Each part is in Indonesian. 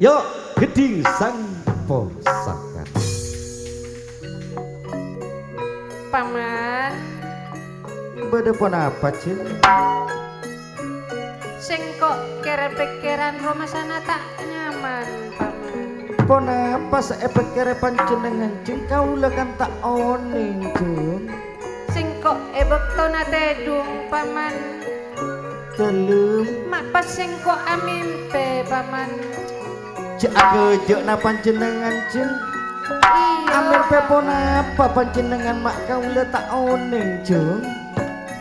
Yuk geding sang posakan. Paman. Beda pun apa cil? Sing kok kere-pikiran rumah sana tak nyaman paman. Pon apa seepek-kere panjenengan cing kaula kan tak oning cing. Sing kok ebekto nate dung paman. Telum Mak pas sing kok amimpe paman. cek kejek na panjenengan cing. Iya. Amir pepon apa panjenengan mak kaula tak oning cing.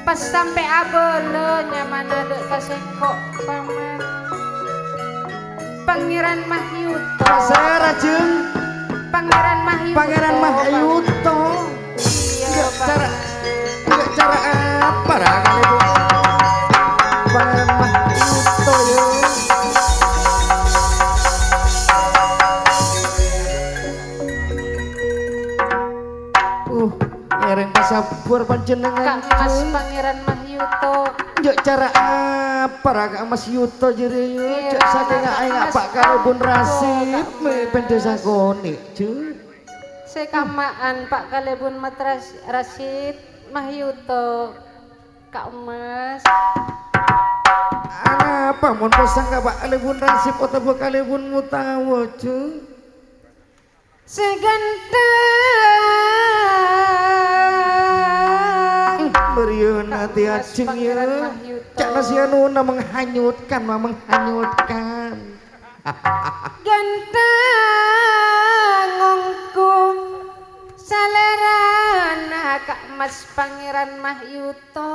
Pas sampai abele nyaman ada kasengkok paman. Pangeran Mahyuto. Pasara cing. Pangeran Mahyuto. Pangeran Mahyuto. Iya paman. Cara apa rakan itu? Pangeran Mahyuto ya. Ngereng kasabur panjenengan. Kak Mas Pangeran Mahyuto. Njok cara apa raga Mas Yuto jere yo. Iya, Cek saking aing Mas apa karo Bun Rasip Mahyuto, me pendesa koni cuy. Sekamaan Pak Kalebun Matras Rasid Mahyuto. Kak Mas. Apa mon pasang ka Pak Kalebun Rasip atau Kalebun Mutawa cuy. Seganteng Beriun hati acing ya. Cak nasianuna menghanyutkan menghanyutkan. ganteng ngongkung salerana Kak Mas Pangeran Mahyuto.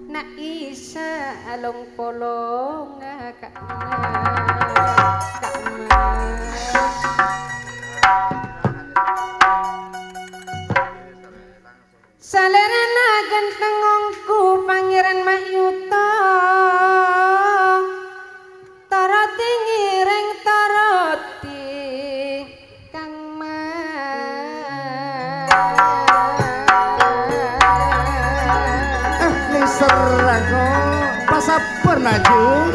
Nak isa along polong Kak Mas. Kak Mas. Salerana ganteng ngongku Pangeran Mahyuto. Taroti ngiring taroti Kang Mas. Nih serang kok pasaper najung.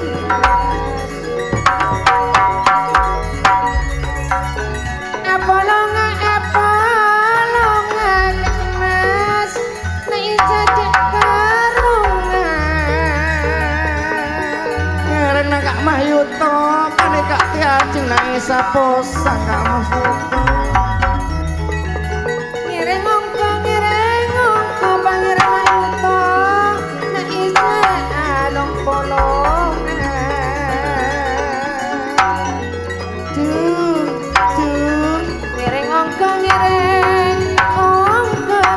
Apolonga Kang Mas. Nek ijadek karungan. Ngereng na Kak Mahyuto kane Kak Tiajeng nang isa posang Kak Mahyuto. Ngiring ngongko Pangeran Mahyuto. Nek isa along polongan. Cung Ngiring ngongko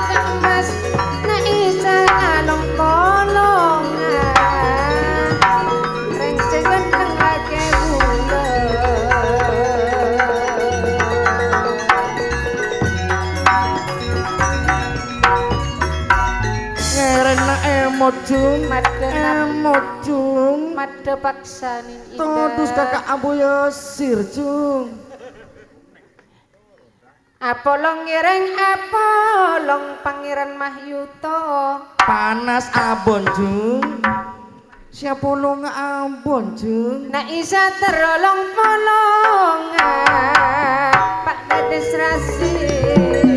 Kang Mas. Nek isa along polongan. Ring sing ganteng lake bulan. ngereng na emot cung. Emot cung. Made paksanin Todus Kakak Abu Yosir cung. Apolong ngiring apolong Pangeran Mahyuto. Panas abon cung. Siapa lo nggak abon cung. Nak isa terolong polongan Pak Dades Rasid.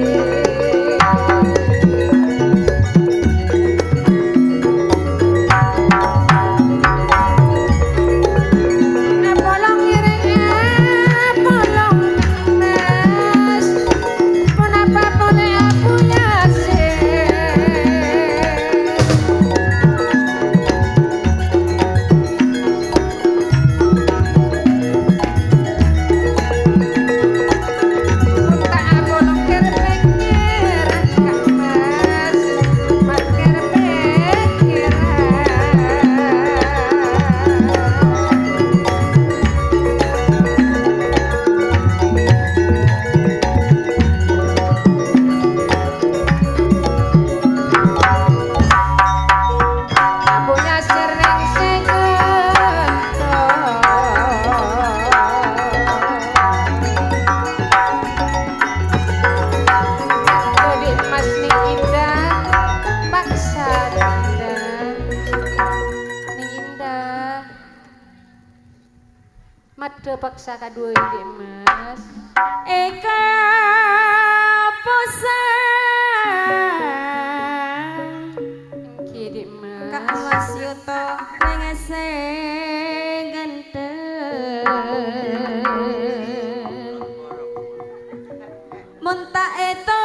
Apolong ngiring apolong Mas. Pun apa boleh aku nyasih. Ada paksa kadua ini mas. Eka posa Kiri mas. Kak Mas Yuto rengese ganteng Muntak itu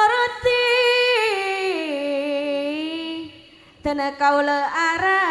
roti dan kau le arat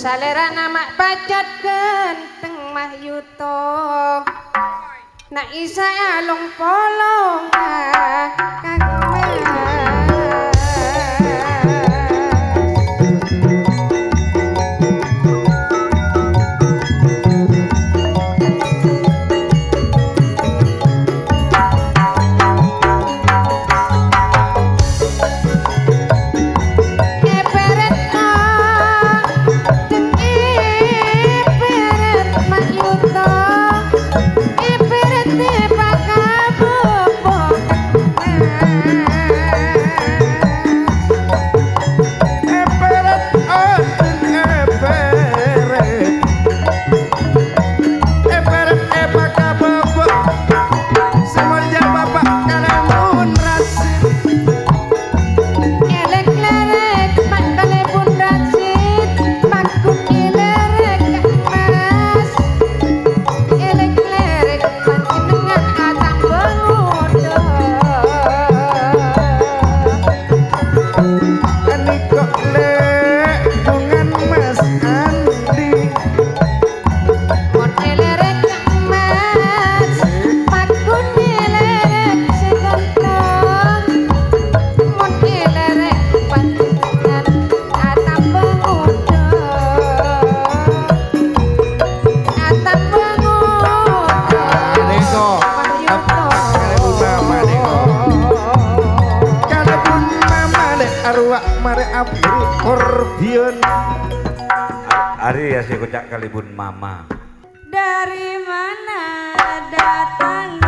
Salera nama pacot genteng Mah Yuto. Nak isa alung polong Kang Mas. Ari ya si kocak kalibun mama. Dari mana datangnya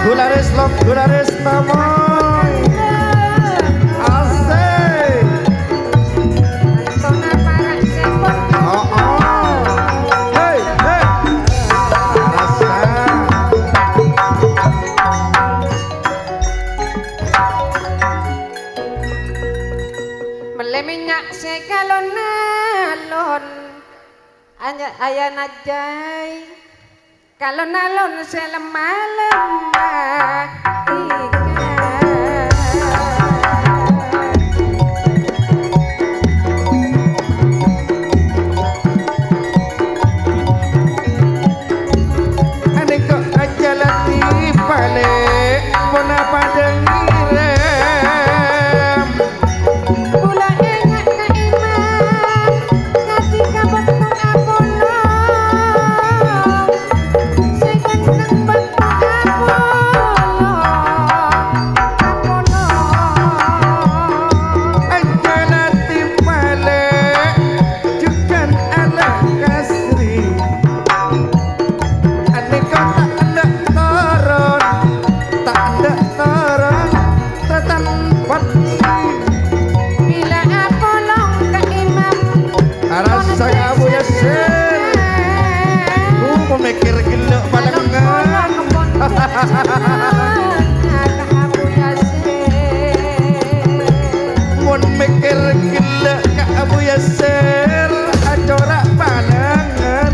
Gularis lok gularis namoy asik Tona parak sepon. hey hey rasa Mele minyak sekalon alon ayah najai kalon alon selemah-lemah ane kok aja latih balik pona pada ngirem Kula engak ka imam ketika betung apono sing nang betung apono aja latih balik jukan ala kasri ane kok tak hendak turun tetan bila apolong ka imam rasa kamu ya sen mau mikir gelok balengan mau mikir gelok kamu ya sen acorak balengan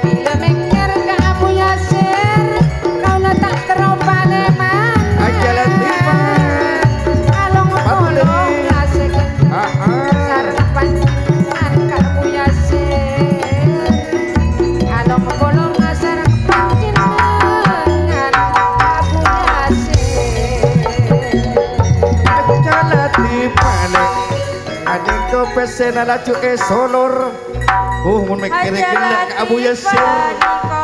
bila mikir ka Abu Yasir kau tak teropale mana aja latih along polong asik sareng pancingan ka Abu Yasir along polong sareng pancingan Abu Yasir aja latih balik ane kau pesen ala cuke solor mau mikir gelok kamu ya sen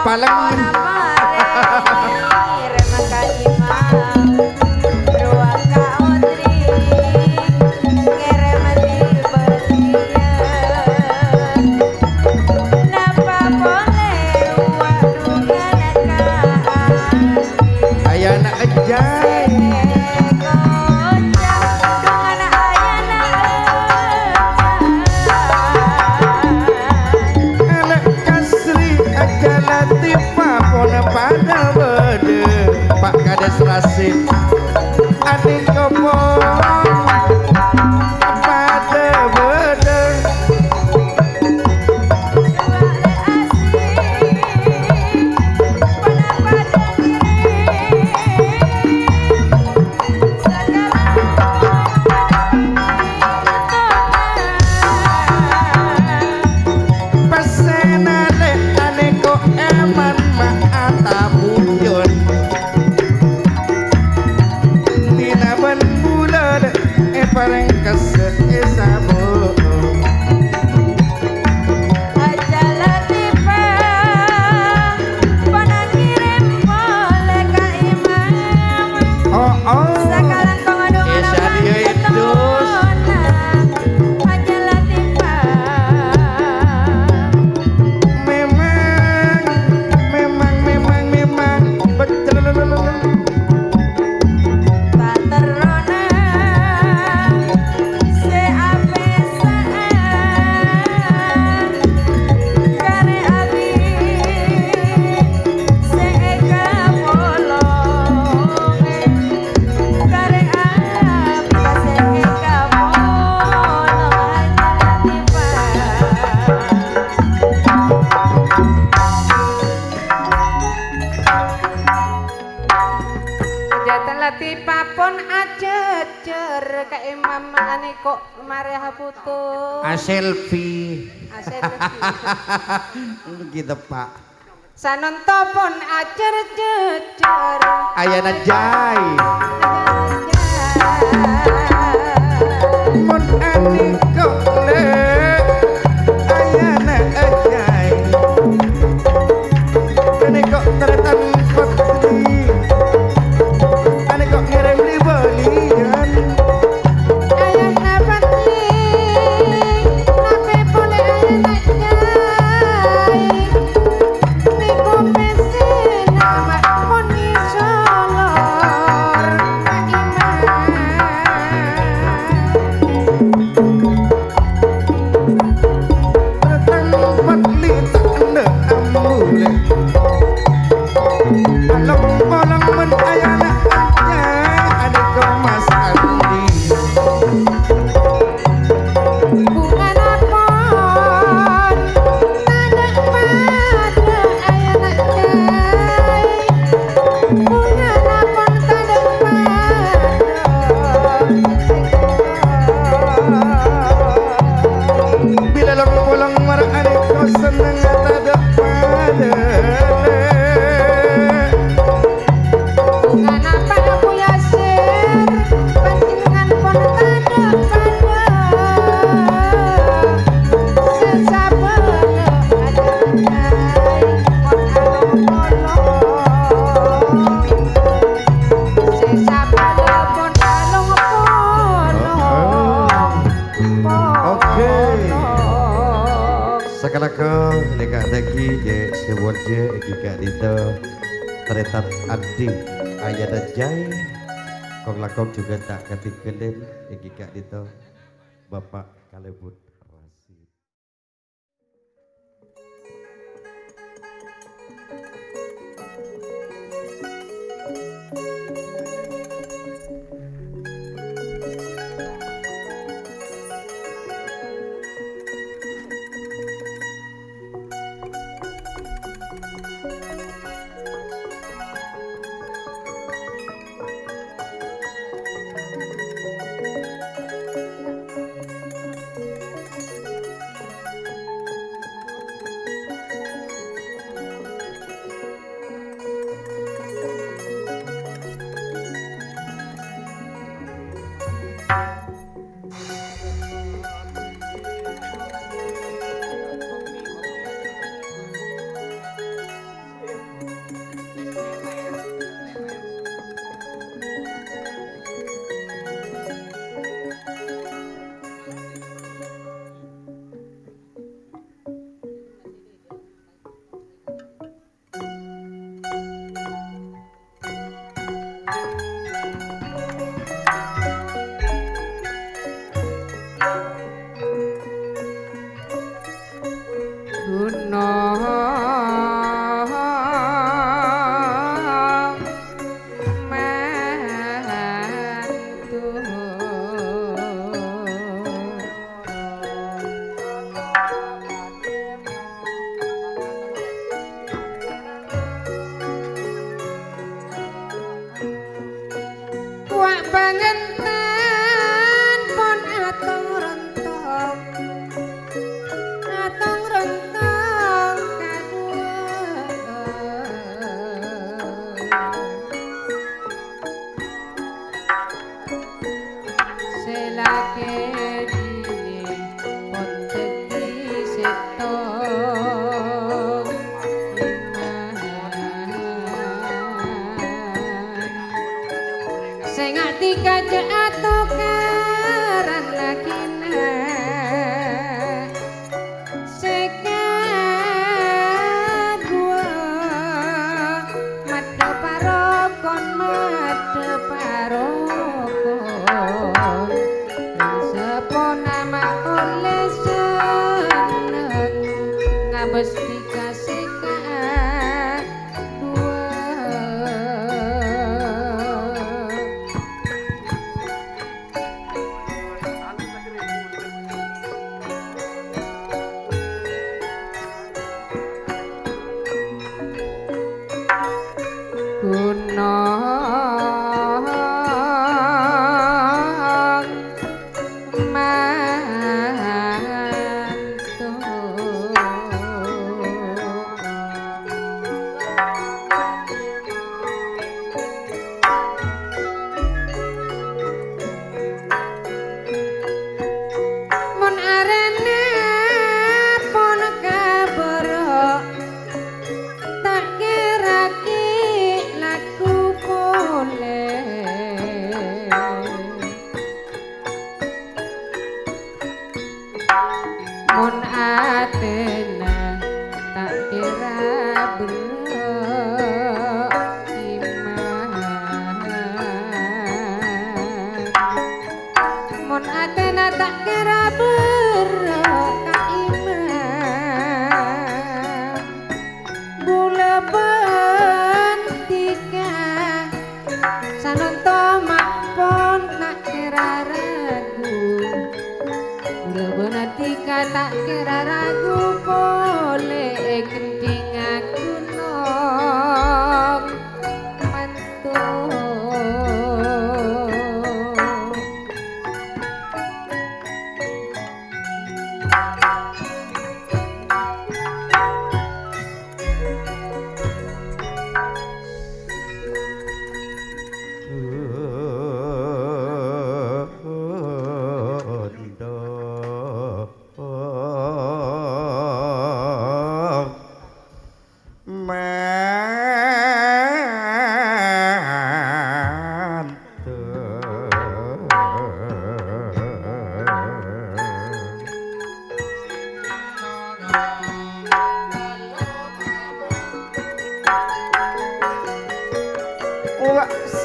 balengan ayah nak ajai anak kasri aja latih pona pada bede pak kades rasib adik kepong pada bede pesen ane kok eman maata bujon tina ben bulan pareng kese esabo oh oh Esa dia itu memang betul Jatan latifah pun ajejer ka imam ane kok mareha putus selfie asel gitu pak sanonto pun ajer jejer ayana jai mon ani kok le ayana jai ane kok teretan putri ane kok ngirim di balian ayah napatli nape boleh ayah najai niku pesi nama sewoje iki gak dito teretat adi ayana jai kong lakong juga tak ketikelen iki gak dito Bapak Kalebut Rasid.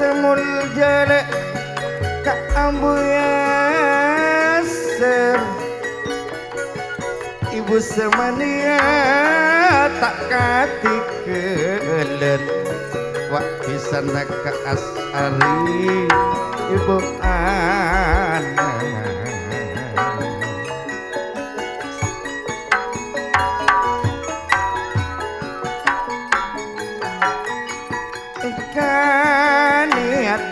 semul jelek ka ambuya ser ibu semania tak katikeun wak pisan ka asari ibu anak niat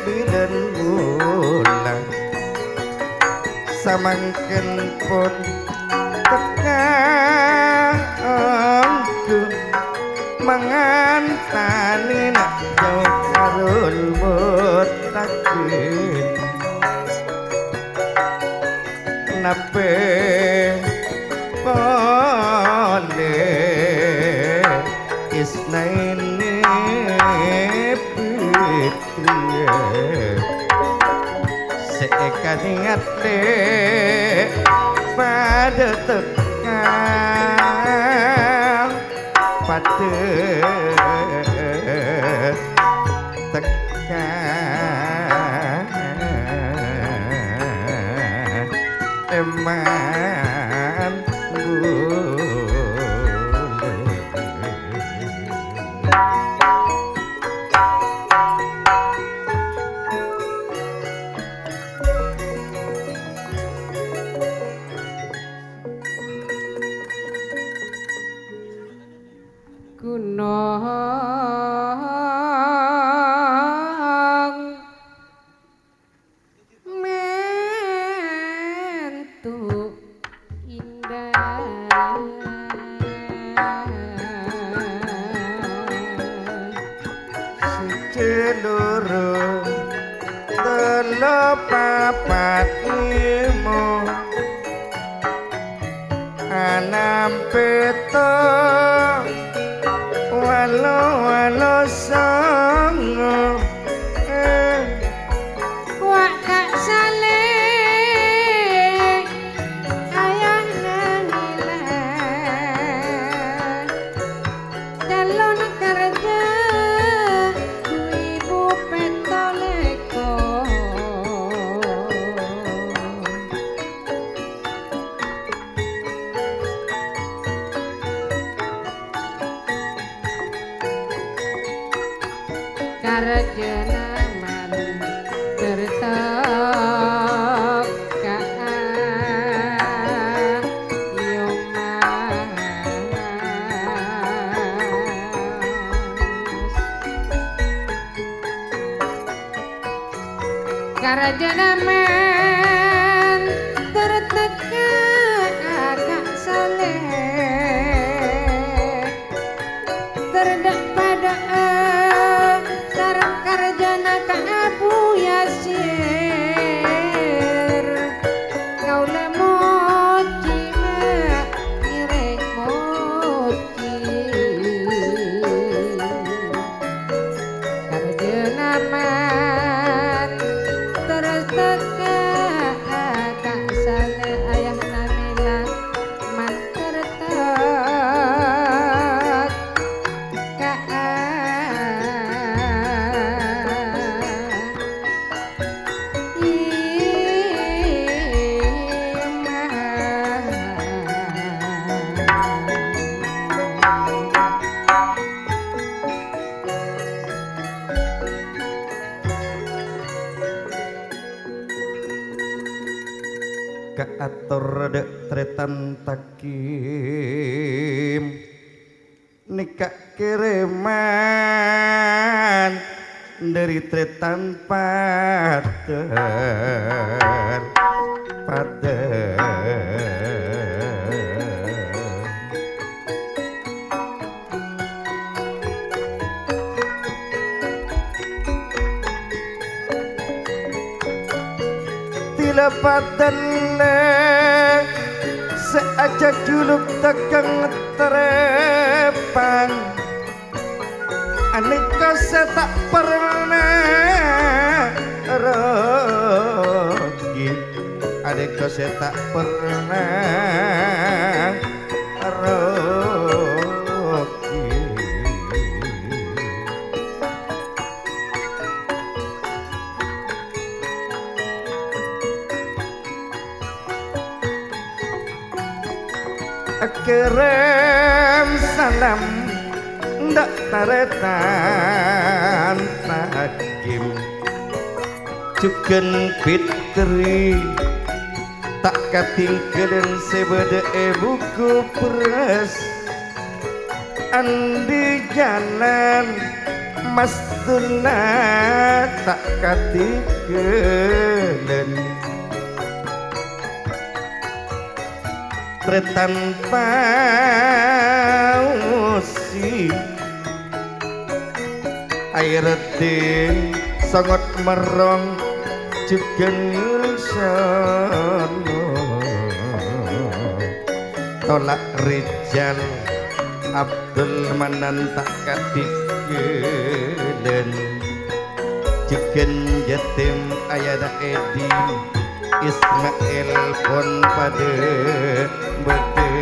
bilen bulan samangken pun tekangku mangantani nak jauh karul mutakin nape pole isnaini pitria seeka niat le pada tekang pada tekang eman atur dek tretan takim nikah kiriman dari tretan pater tila paten seajak juluk tegang terepang aneka saya tak pernah rugi aneka saya tak pernah rugi kerem salam ndak taretan takim cuken fitri tak katingkelen sebede buku peras andi jalan mas tuna tak katingkelen tanpa usi air ting sangat merong cuken sono tolak rijal Abdul Manan tak katikelen cuken jatim ayada edi Ismail pun pada bede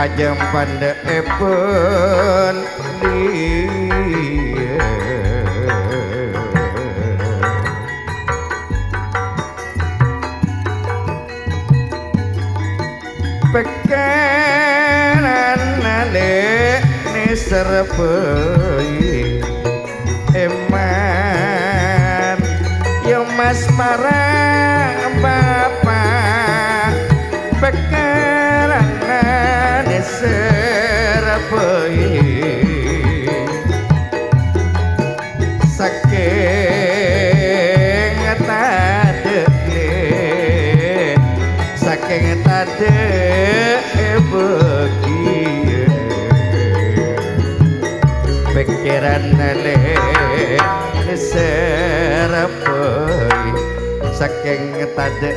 ajeng pandai epon pekanane serpei eman yo mas para bapak pekanane serpei saking tade begi pikiran le serapoi saking tade